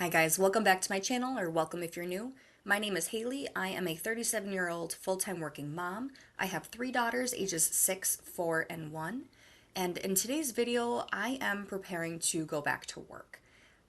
Hi guys, welcome back to my channel, or welcome if you're new. My name is Haley. I am a 37-year-old full-time working mom. I have three daughters, ages 6, 4, and 1. And in today's video, I am preparing to go back to work.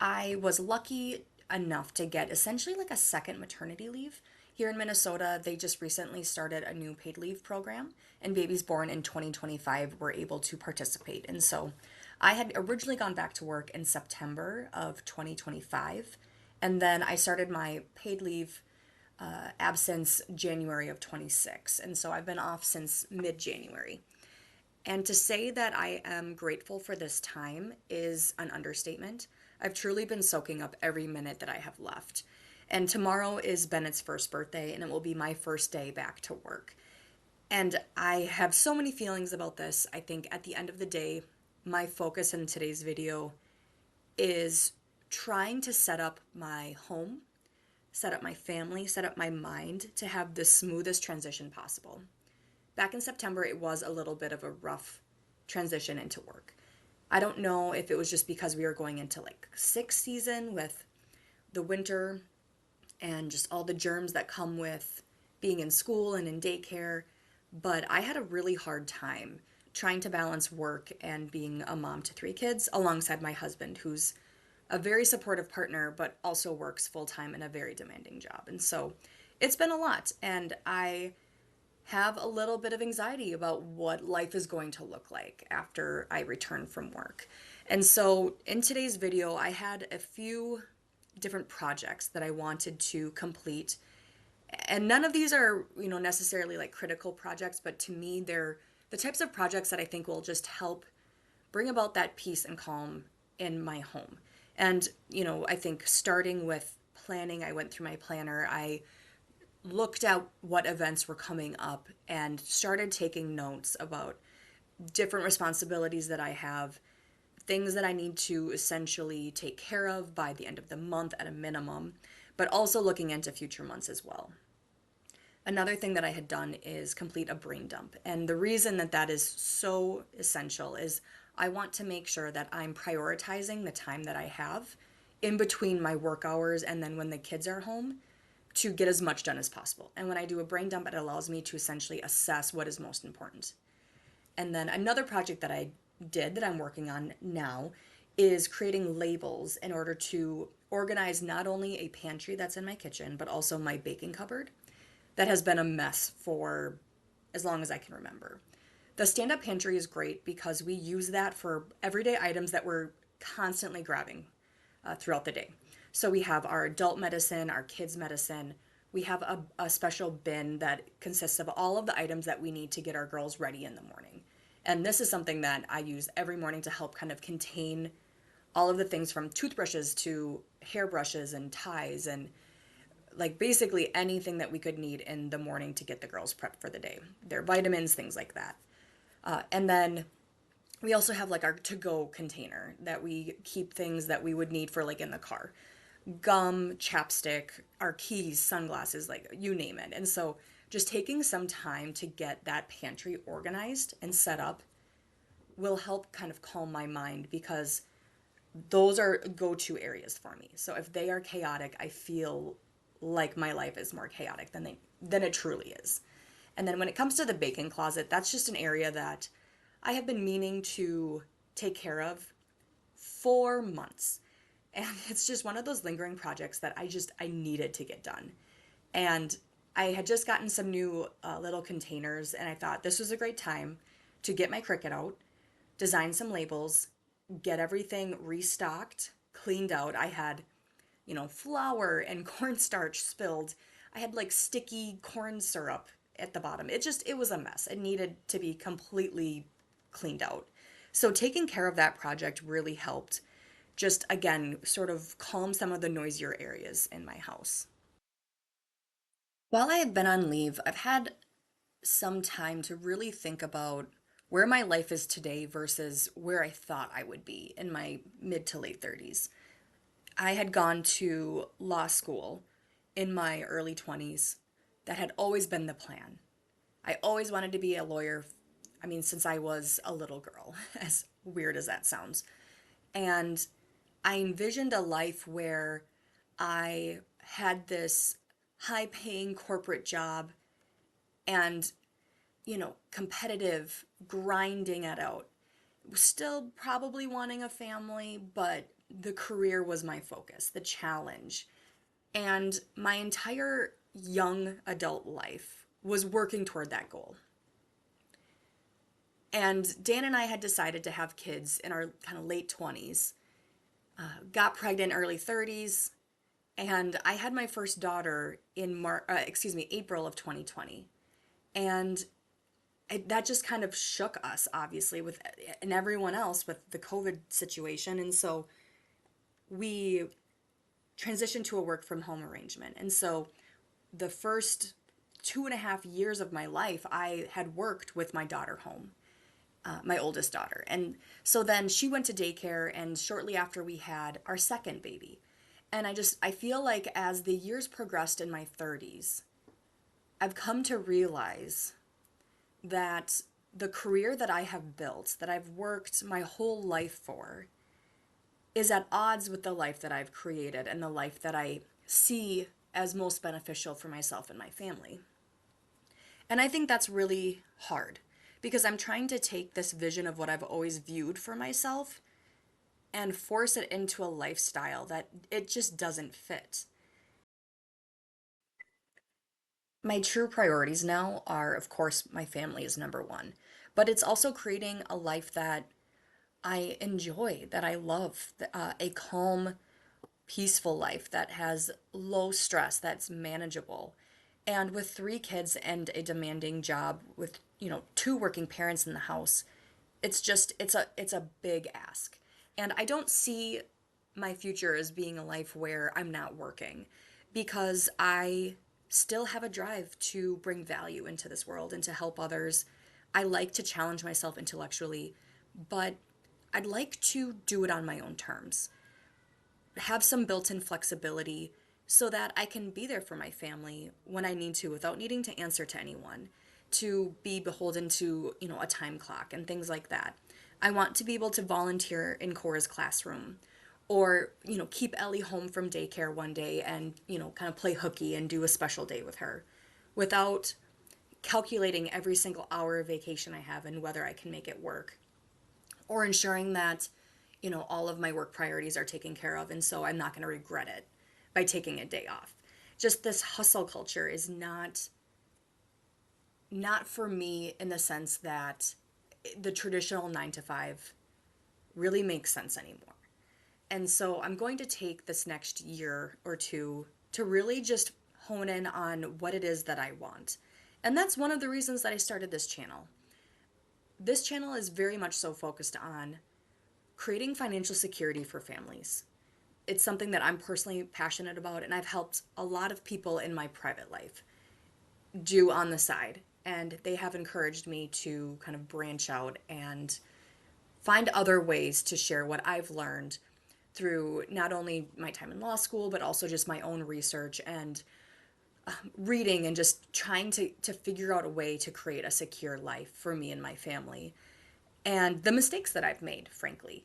I was lucky enough to get essentially like a second maternity leave. Here in Minnesota, they just recently started a new paid leave program, and babies born in 2025 were able to participate. And so I had originally gone back to work in September of 2025, and then I started my paid leave absence January of 26. And so I've been off since mid-January. And to say that I am grateful for this time is an understatement. I've truly been soaking up every minute that I have left. And tomorrow is Bennett's first birthday, and it will be my first day back to work. And I have so many feelings about this. I think at the end of the day, my focus in today's video is trying to set up my home, set up my family, set up my mind to have the smoothest transition possible. Back in September, it was a little bit of a rough transition into work. I don't know if it was just because we were going into like sick season with the winter and just all the germs that come with being in school and in daycare, but I had a really hard time trying to balance work and being a mom to three kids alongside my husband, who's a very supportive partner, but also works full time in a very demanding job. And so it's been a lot, and I have a little bit of anxiety about what life is going to look like after I return from work. And so in today's video, I had a few different projects that I wanted to complete. And none of these are, necessarily like critical projects, but to me, they're the types of projects that I think will just help bring about that peace and calm in my home. And, I think starting with planning, I went through my planner. I looked at what events were coming up and started taking notes about different responsibilities that I have, things that I need to essentially take care of by the end of the month at a minimum, but also looking into future months as well. Another thing that I had done is complete a brain dump. And the reason that that is so essential is I want to make sure that I'm prioritizing the time that I have in between my work hours and then when the kids are home to get as much done as possible. And when I do a brain dump, it allows me to essentially assess what is most important. And then another project that I did that I'm working on now is creating labels in order to organize not only a pantry that's in my kitchen, but also my baking cupboard that has been a mess for as long as I can remember. The stand-up pantry is great because we use that for everyday items that we're constantly grabbing throughout the day. So we have our adult medicine, our kids' medicine. We have a special bin that consists of all of the items that we need to get our girls ready in the morning. And this is something that I use every morning to help kind of contain all of the things from toothbrushes to hairbrushes and ties and like basically anything that we could need in the morning to get the girls prepped for the day. Their vitamins, things like that. And then we also have like our to-go container that we keep things that we would need for like in the car. Gum, chapstick, our keys, sunglasses, like you name it. And so just taking some time to get that pantry organized and set up will help kind of calm my mind because those are go-to areas for me. So if they are chaotic, I feel like my life is more chaotic than it truly is. And then when it comes to the baking closet, that's just an area that I have been meaning to take care of for months. And it's just one of those lingering projects that I needed to get done. And I had just gotten some new little containers, and I thought this was a great time to get my Cricut out, design some labels, get everything restocked, cleaned out. I had, flour and cornstarch spilled. I had like sticky corn syrup at the bottom. It was a mess. It needed to be completely cleaned out. So taking care of that project really helped just again sort of calm some of the noisier areas in my house. While I have been on leave, I've had some time to really think about where my life is today versus where I thought I would be in my mid to late 30s. I had gone to law school in my early 20s. That had always been the plan. I always wanted to be a lawyer, I mean, since I was a little girl, as weird as that sounds. And I envisioned a life where I had this high paying corporate job and, competitive, grinding it out. Still probably wanting a family, but the career was my focus, the challenge. And my entire young adult life was working toward that goal. And Dan and I had decided to have kids in our kind of late 20s, got pregnant early 30s, and I had my first daughter in April of 2020. And that just kind of shook us, obviously, with and everyone else with the COVID situation. And so we transitioned to a work from home arrangement. And so the first 2.5 years of my life, I had worked with my daughter home, my oldest daughter. And so then she went to daycare, and shortly after we had our second baby. And I feel like as the years progressed in my 30s, I've come to realize that the career that I have built, that I've worked my whole life for, is at odds with the life that I've created and the life that I see as most beneficial for myself and my family. And I think that's really hard because I'm trying to take this vision of what I've always viewed for myself and force it into a lifestyle that it just doesn't fit. My true priorities now are, of course, my family is number one, but it's also creating a life that I enjoy, that I love, a calm, peaceful life that has low stress, that's manageable. And with three kids and a demanding job with, two working parents in the house, it's a big ask. And I don't see my future as being a life where I'm not working because I still have a drive to bring value into this world and to help others. I like to challenge myself intellectually, but I'd like to do it on my own terms, have some built in flexibility so that I can be there for my family when I need to without needing to answer to anyone, to be beholden to, a time clock and things like that. I want to be able to volunteer in Cora's classroom or, keep Ellie home from daycare one day and, kind of play hooky and do a special day with her without calculating every single hour of vacation I have and whether I can make it work, or ensuring that, all of my work priorities are taken care of. And so I'm not going to regret it by taking a day off. Just this hustle culture is not for me in the sense that the traditional 9 to 5 really makes sense anymore. And so I'm going to take this next year or two to really just hone in on what it is that I want. And that's one of the reasons that I started this channel. This channel is very much so focused on creating financial security for families. It's something that I'm personally passionate about, and I've helped a lot of people in my private life do on the side. And they have encouraged me to kind of branch out and find other ways to share what I've learned through not only my time in law school, but also just my own research and reading and just trying to figure out a way to create a secure life for me and my family. And the mistakes that I've made, frankly,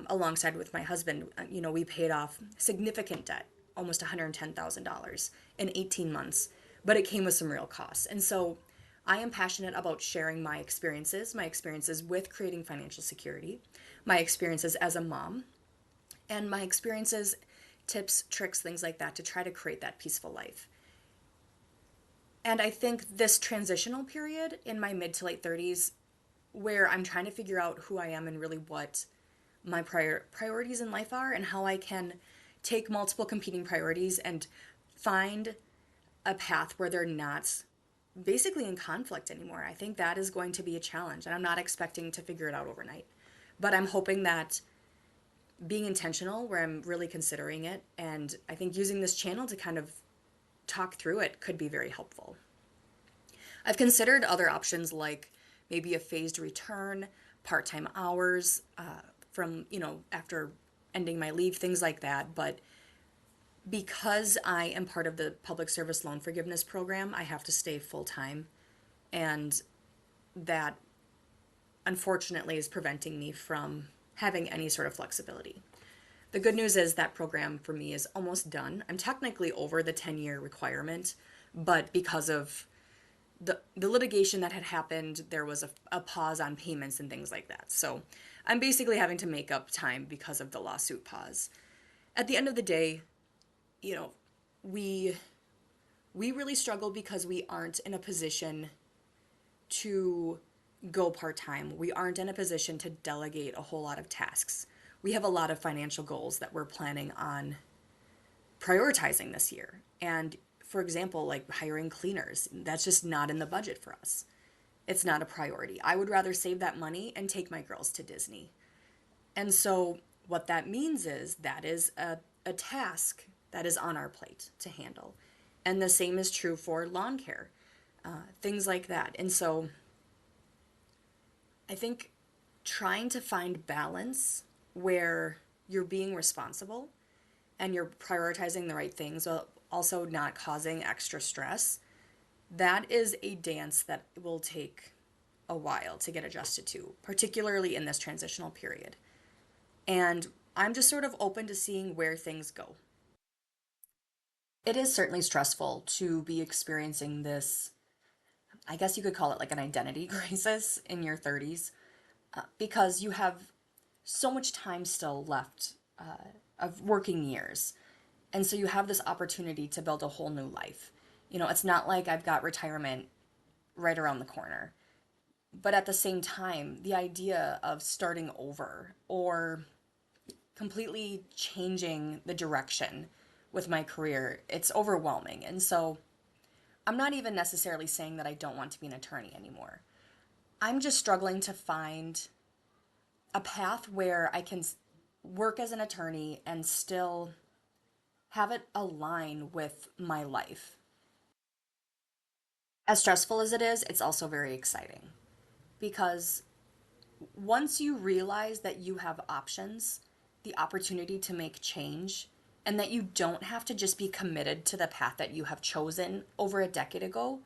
alongside with my husband, we paid off significant debt, almost $110,000 in 18 months, but it came with some real costs. And so I am passionate about sharing my experiences with creating financial security, my experiences as a mom, and my experiences, tips, tricks, things like that to try to create that peaceful life. And I think this transitional period in my mid to late 30s, where I'm trying to figure out who I am and really what my priorities in life are and how I can take multiple competing priorities and find a path where they're not basically in conflict anymore. I think that is going to be a challenge, and I'm not expecting to figure it out overnight. But I'm hoping that being intentional, where I'm really considering it, and I think using this channel to kind of talk through it could be very helpful. I've considered other options like maybe a phased return, part-time hours from, after ending my leave, things like that. But because I am part of the public service loan forgiveness program, I have to stay full-time. And that unfortunately is preventing me from having any sort of flexibility. The good news is that program for me is almost done. I'm technically over the 10-year requirement, but because of the litigation that had happened, there was a pause on payments and things like that. So I'm basically having to make up time because of the lawsuit pause. At the end of the day, you know, we we really struggle because we aren't in a position to go part-time. We aren't in a position to delegate a whole lot of tasks. We have a lot of financial goals that we're planning on prioritizing this year. And for example, like hiring cleaners, that's just not in the budget for us. It's not a priority. I would rather save that money and take my girls to Disney. And so what that means is that is a task that is on our plate to handle. And the same is true for lawn care, things like that. And so I think trying to find balance where you're being responsible and you're prioritizing the right things while also not causing extra stress, that is a dance that will take a while to get adjusted to, particularly in this transitional period. And I'm just sort of open to seeing where things go. It is certainly stressful to be experiencing this, I guess you could call it like an identity crisis in your 30s, because you have so much time still left of working years. And so you have this opportunity to build a whole new life. It's not like I've got retirement right around the corner. But at the same time, the idea of starting over or completely changing the direction with my career, it's overwhelming. And so I'm not even necessarily saying that I don't want to be an attorney anymore. I'm just struggling to find a path where I can work as an attorney and still have it align with my life. As stressful as it is, it's also very exciting because once you realize that you have options, the opportunity to make change, and that you don't have to just be committed to the path that you have chosen over a decade ago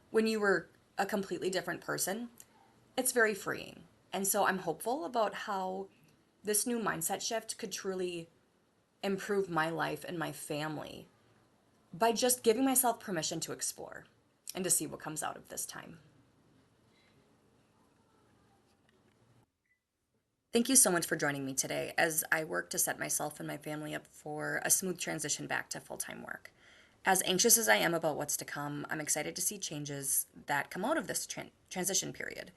when you were a completely different person, it's very freeing. And so I'm hopeful about how this new mindset shift could truly improve my life and my family by just giving myself permission to explore and to see what comes out of this time. Thank you so much for joining me today as I work to set myself and my family up for a smooth transition back to full time work. As anxious as I am about what's to come, I'm excited to see changes that come out of this transition period.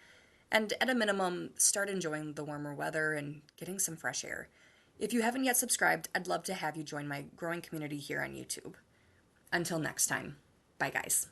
And at a minimum, start enjoying the warmer weather and getting some fresh air. If you haven't yet subscribed, I'd love to have you join my growing community here on YouTube. Until next time, bye guys.